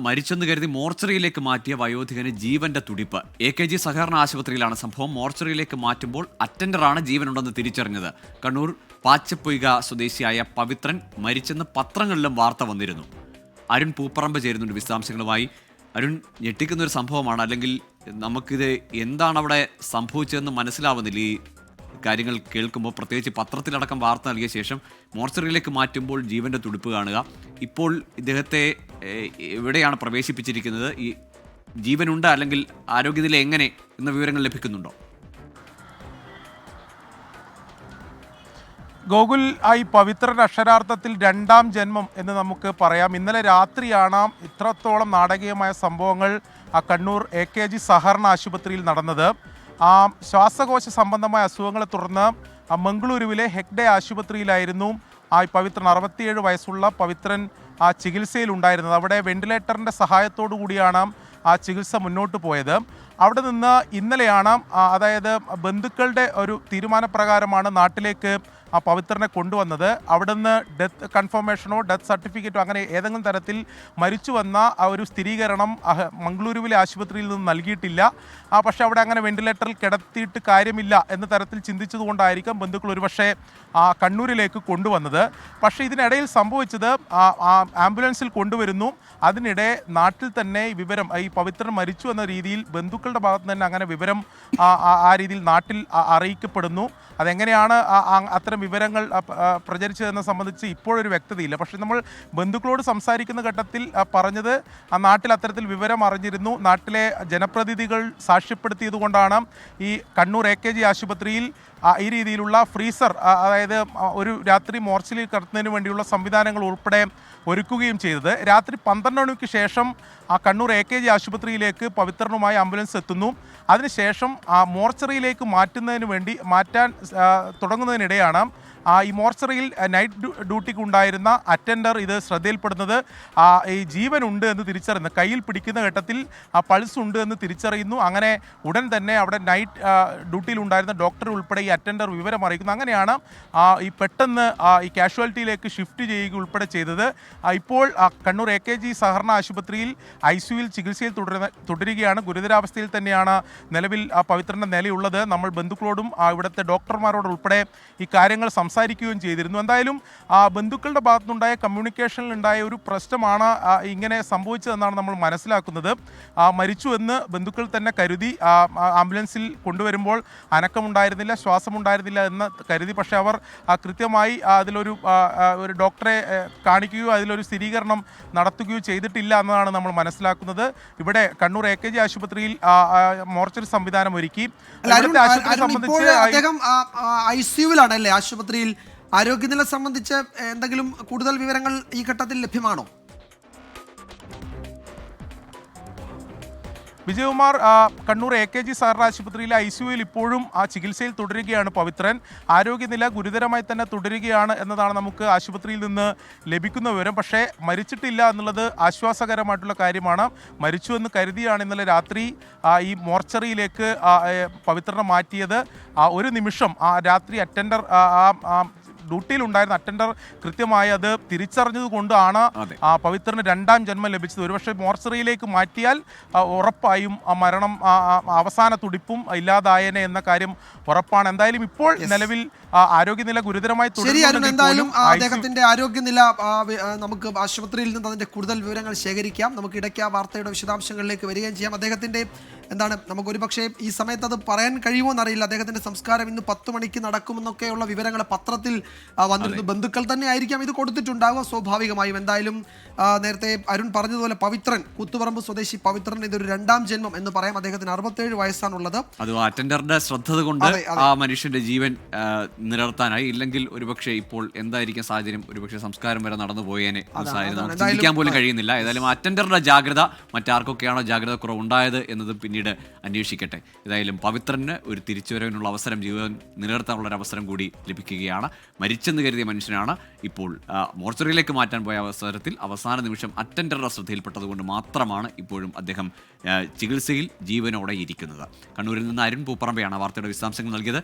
മരിച്ചെന്ന് കരുതി മോർച്ചറിയിലേക്ക് മാറ്റിയ വയോധികന് ജീവന്റെ തുടിപ്പ്. AKG സഹകരണ ആശുപത്രിയിലാണ് സംഭവം. മോർച്ചറിയിലേക്ക് മാറ്റുമ്പോൾ അറ്റൻഡറാണ് ജീവനുണ്ടെന്ന് തിരിച്ചറിഞ്ഞത്. കണ്ണൂർ പാച്ചപ്പൊയ്ക സ്വദേശിയായ പവിത്രൻ മരിച്ചെന്ന് പത്രങ്ങളിലും വാർത്ത വന്നിരുന്നു. അരുൺ പൂപ്പറമ്പ് ചേരുന്നുണ്ട് വിശദാംശങ്ങളുമായി. അരുൺ, ഞെട്ടിക്കുന്ന ഒരു സംഭവമാണ്, അല്ലെങ്കിൽ നമുക്കിത് എന്താണ് അവിടെ സംഭവിച്ചതെന്ന് മനസ്സിലാവുന്നില്ല. ഈ കാര്യങ്ങൾ കേൾക്കുമ്പോൾ, പ്രത്യേകിച്ച് പത്രത്തിലടക്കം വാർത്ത നൽകിയ ശേഷം മോർച്ചറിയിലേക്ക് മാറ്റുമ്പോൾ ജീവന്റെ തുടിപ്പ് കാണുക. ഇപ്പോൾ ഇദ്ദേഹത്തെ എവിടെയാണ് പ്രവേശിപ്പിച്ചിരിക്കുന്നത്? ഈ ജീവനുണ്ട് അല്ലെങ്കിൽ ആരോഗ്യനില എങ്ങനെ എന്ന വിവരങ്ങൾ ലഭിക്കുന്നുണ്ടോ? ഗോകുൽ, ഈ പവിത്രൻ അക്ഷരാർത്ഥത്തിൽ രണ്ടാം ജന്മം എന്ന് നമുക്ക് പറയാം. ഇന്നലെ രാത്രിയാണ് ഇത്രത്തോളം നാടകീയമായ സംഭവങ്ങൾ കണ്ണൂർ AKG സഹകരണ ആശുപത്രിയിൽ നടന്നത്. ശ്വാസകോശ സംബന്ധമായ അസുഖങ്ങളെ തുടർന്ന് മംഗളൂരുവിലെ ഹെഗ്ഡെ ആശുപത്രിയിലായിരുന്നു പവിത്രൻ, 67 വയസ്സുള്ള പവിത്രൻ ചികിത്സയിലുണ്ടായിരുന്നത്. അവിടെ വെന്റിലേറ്ററിൻ്റെ സഹായത്തോടു കൂടിയാണ് ചികിത്സ മുന്നോട്ട് പോയത്. അവിടെ നിന്ന് ഇന്നലെയാണ്, അതായത് ബന്ധുക്കളുടെ ഒരു തീരുമാനപ്രകാരമാണ് നാട്ടിലേക്ക് പവിത്രനെ കൊണ്ടുവന്നത്. അവിടെ നിന്ന് ഡെത്ത് കൺഫർമേഷനോ ഡെത്ത് സർട്ടിഫിക്കറ്റോ അങ്ങനെ ഏതെങ്കിലും തരത്തിൽ മരിച്ചു വന്ന ഒരു സ്ഥിരീകരണം മംഗളൂരുവിലെ ആശുപത്രിയിൽ നിന്ന് നൽകിയിട്ടില്ല. പക്ഷേ അവിടെ അങ്ങനെ വെന്റിലേറ്ററിൽ കിടത്തിയിട്ട് കാര്യമില്ല എന്ന തരത്തിൽ ചിന്തിച്ചതുകൊണ്ടായിരിക്കും ബന്ധുക്കൾ ഒരുപക്ഷെ കണ്ണൂരിലേക്ക് കൊണ്ടുവന്നത്. പക്ഷേ ഇതിനിടയിൽ സംഭവിച്ചത്, ആംബുലൻസിൽ കൊണ്ടുവരുന്നു, അതിനിടെ നാട്ടിൽ തന്നെ വിവരം, ഈ പവിത്രൻ മരിച്ചു എന്ന രീതിയിൽ ബന്ധുക്കളുടെ ഭാഗത്ത് തന്നെ അങ്ങനെ വിവരം ആ രീതിയിൽ നാട്ടിൽ അറിയിക്കപ്പെടുന്നു. അതെങ്ങനെയാണ് അത്തരം വിവരങ്ങൾ പ്രചരിച്ചതെന്ന് സംബന്ധിച്ച് ഇപ്പോഴൊരു വ്യക്തതയില്ല. പക്ഷേ നമ്മൾ ബന്ധുക്കളോട് സംസാരിക്കുന്ന ഘട്ടത്തിൽ പറഞ്ഞത്, നാട്ടിൽ അത്തരത്തിൽ വിവരം അറിഞ്ഞിരുന്നു. നാട്ടിലെ ജനപ്രതിനിധികൾ സാക്ഷ്യപ്പെടുത്തിയത് കൊണ്ടാണ് ഈ കണ്ണൂർ AKG ആശുപത്രിയിൽ ഈ രീതിയിലുള്ള ഫ്രീസർ, അതായത് ഒരു രാത്രി മോർച്ചറിയിൽ കിടത്തുന്നതിന് വേണ്ടിയുള്ള സംവിധാനങ്ങൾ ഉൾപ്പെടെ ഒരുക്കുകയും ചെയ്തത്. രാത്രി 12 മണിക്ക് ശേഷം കണ്ണൂർ AKG ആശുപത്രിയിലേക്ക് പവിത്രനുമായി ആംബുലൻസ് എത്തുന്നു. അതിനുശേഷം മോർച്ചറിയിലേക്ക് മാറ്റാൻ തുടങ്ങുന്നതിനിടെയാണ് ഈ മോർച്ചറിയിൽ നൈറ്റ് ഡ്യൂട്ടിക്ക് ഉണ്ടായിരുന്ന അറ്റൻഡർ ഇത് ശ്രദ്ധയിൽപ്പെടുന്നത്. ഈ ജീവനുണ്ട് എന്ന് തിരിച്ചറിയുന്നു, കയ്യിൽ പിടിക്കുന്ന ഘട്ടത്തിൽ പൾസ് ഉണ്ട് എന്ന് തിരിച്ചറിയുന്നു. അങ്ങനെ ഉടൻ തന്നെ അവിടെ നൈറ്റ് ഡ്യൂട്ടിയിലുണ്ടായിരുന്ന ഡോക്ടർ ഉൾപ്പെടെ ഈ അറ്റൻഡർ വിവരം അറിയിക്കുന്നു. അങ്ങനെയാണ് ഈ പെട്ടെന്ന് ഈ കാഷ്വാലിറ്റിയിലേക്ക് ഷിഫ്റ്റ് ചെയ്യുക ഉൾപ്പെടെ ചെയ്തത്. ഇപ്പോൾ കണ്ണൂർ AKG സഹകരണ ആശുപത്രിയിൽ ICUവിൽ ചികിത്സയിൽ തുടരുകയാണ്. ഗുരുതരാവസ്ഥയിൽ തന്നെയാണ് നിലവിൽ പവിത്രൻ്റെ നിലയുള്ളത്. നമ്മൾ ബന്ധുക്കളോടും ഇവിടുത്തെ ഡോക്ടർമാരോടും ഉൾപ്പെടെ ഈ കാര്യങ്ങൾ സംസാരിക്കുകയും ചെയ്തിരുന്നു. എന്തായാലും ബന്ധുക്കളുടെ ഭാഗത്തുനിന്നുണ്ടായ കമ്മ്യൂണിക്കേഷനിലുണ്ടായ ഒരു പ്രശ്നമാണ് ഇങ്ങനെ സംഭവിച്ചതെന്നാണ് നമ്മൾ മനസ്സിലാക്കുന്നത്. മരിച്ചു എന്ന് ബന്ധുക്കൾ തന്നെ കരുതി. ആംബുലൻസിൽ കൊണ്ടുവരുമ്പോൾ അനക്കമുണ്ടായിരുന്നില്ല, ശ്വാസമുണ്ടായിരുന്നില്ല എന്ന് കരുതി. പക്ഷേ അവർ കൃത്യമായി അതിലൊരു ഡോക്ടറെ കാണിക്കുകയോ അതിലൊരു സ്ഥിരീകരണം നടത്തുകയോ ചെയ്തിട്ടില്ല എന്നതാണ് നമ്മൾ മനസ്സിലാക്കുന്നത്. ഇവിടെ കണ്ണൂർ AKG ആശുപത്രിയിൽ മോർച്ചറി സംവിധാനം ഒരുക്കി. അദ്ദേഹം ICUവിലാണല്ലേ ആശുപത്രിയിൽ? ആരോഗ്യനില സംബന്ധിച്ച് എന്തെങ്കിലും കൂടുതൽ വിവരങ്ങൾ ഈ ഘട്ടത്തിൽ ലഭ്യമാണോ? വിജയകുമാർ, കണ്ണൂർ AKG സഹകരണ ആശുപത്രിയിലെ ICUവിൽ ഇപ്പോഴും ചികിത്സയിൽ തുടരുകയാണ് പവിത്രൻ. ആരോഗ്യനില ഗുരുതരമായി തന്നെ തുടരുകയാണ് എന്നതാണ് നമുക്ക് ആശുപത്രിയിൽ നിന്ന് ലഭിക്കുന്ന വിവരം. പക്ഷേ മരിച്ചിട്ടില്ല എന്നുള്ളത് ആശ്വാസകരമായിട്ടുള്ള കാര്യമാണ്. മരിച്ചു എന്ന് കരുതിയാണ് ഇന്നലെ രാത്രി ഈ മോർച്ചറിയിലേക്ക് പവിത്രനെ മാറ്റിയത്. ഒരു നിമിഷം രാത്രി അറ്റൻഡർ, ഡ്യൂട്ടിയിലുണ്ടായിരുന്ന അറ്റൻഡർ കൃത്യമായി അത് തിരിച്ചറിഞ്ഞത് കൊണ്ടാണ് പവിത്രന് രണ്ടാം ജന്മം ലഭിച്ചത്. ഒരുപക്ഷെ മോർച്ചറിയിലേക്ക് മാറ്റിയാൽ ഉറപ്പായും മരണം, അവസാന തുടിപ്പും ഇല്ലാതായേനെ എന്ന കാര്യം ഉറപ്പാണ്. എന്തായാലും ഇപ്പോൾ നിലവിൽ ആരോഗ്യനില ഗുരുതരമായി എന്തായാലും അദ്ദേഹത്തിന്റെ ആരോഗ്യനില നമുക്ക് ആശുപത്രിയിൽ നിന്ന് അതിന്റെ കൂടുതൽ വിവരങ്ങൾ ശേഖരിക്കാം. നമുക്ക് ഇടയ്ക്ക് ആ വാർത്തയുടെ വിശദാംശങ്ങളിലേക്ക് വരികയും ചെയ്യാം. അദ്ദേഹത്തിന്റെ നമുക്ക് ഒരുപക്ഷെ ഈ സമയത്ത് അത് പറയാൻ കഴിയുമോ എന്നറിയില്ല. അദ്ദേഹത്തിന്റെ സംസ്കാരം ഇന്ന് 10 മണിക്ക് നടക്കുമെന്നൊക്കെയുള്ള വിവരങ്ങൾ പത്രത്തിൽ വന്നിരുന്നു. ബന്ധുക്കൾ തന്നെ ആയിരിക്കാം ഇത് കൊടുത്തിട്ടുണ്ടാവുക സ്വാഭാവികമായും. എന്തായാലും നേരത്തെ അരുൺ പറഞ്ഞതുപോലെ പവിത്രൻ, കൂത്തുപറമ്പ് സ്വദേശി പവിത്രൻ, ഇതൊരു രണ്ടാം ജന്മം എന്ന് പറയാം. അദ്ദേഹത്തിന് 67 വയസ്സാണുള്ളത്. അത് അറ്റൻഡറിന്റെ ശ്രദ്ധ കൊണ്ട് ആ മനുഷ്യന്റെ ജീവൻ നിലനിർത്താനായി. ഇല്ലെങ്കിൽ ഒരുപക്ഷെ ഇപ്പോൾ എന്തായിരിക്കും സാഹചര്യം? ഒരുപക്ഷെ സംസ്കാരം വരെ നടന്നു പോയേനെ ചിന്തിക്കാൻ പോലും കഴിയുന്നില്ല. ഏതായാലും അറ്റൻഡറിന്റെ ജാഗ്രത, മറ്റാർക്കൊക്കെയാണോ ജാഗ്രത കുറവുണ്ടായത് എന്നത് പിന്നീട് അന്വേഷിക്കട്ടെ. ഏതായാലും പവിത്രന് ഒരു തിരിച്ചുവരവിനുള്ള അവസരം, ജീവൻ നിലനിർത്താനുള്ള ഒരു അവസരം കൂടി ലഭിക്കുകയാണ്. മരിച്ചെന്ന് കരുതിയ മനുഷ്യനാണ് ഇപ്പോൾ മോർച്ചറിയിലേക്ക് മാറ്റാൻ പോയ അവസരത്തിൽ അവസാന നിമിഷം അറ്റൻഡറുടെ ശ്രദ്ധയിൽപ്പെട്ടതുകൊണ്ട് മാത്രമാണ് ഇപ്പോഴും അദ്ദേഹം ചികിത്സയിൽ ജീവനോടെ ഇരിക്കുന്നത്. കണ്ണൂരിൽ നിന്ന് അരുൺ പൂപ്പറമ്പയാണ് വാർത്തയുടെ വിശദാംശങ്ങൾ നൽകിയത്.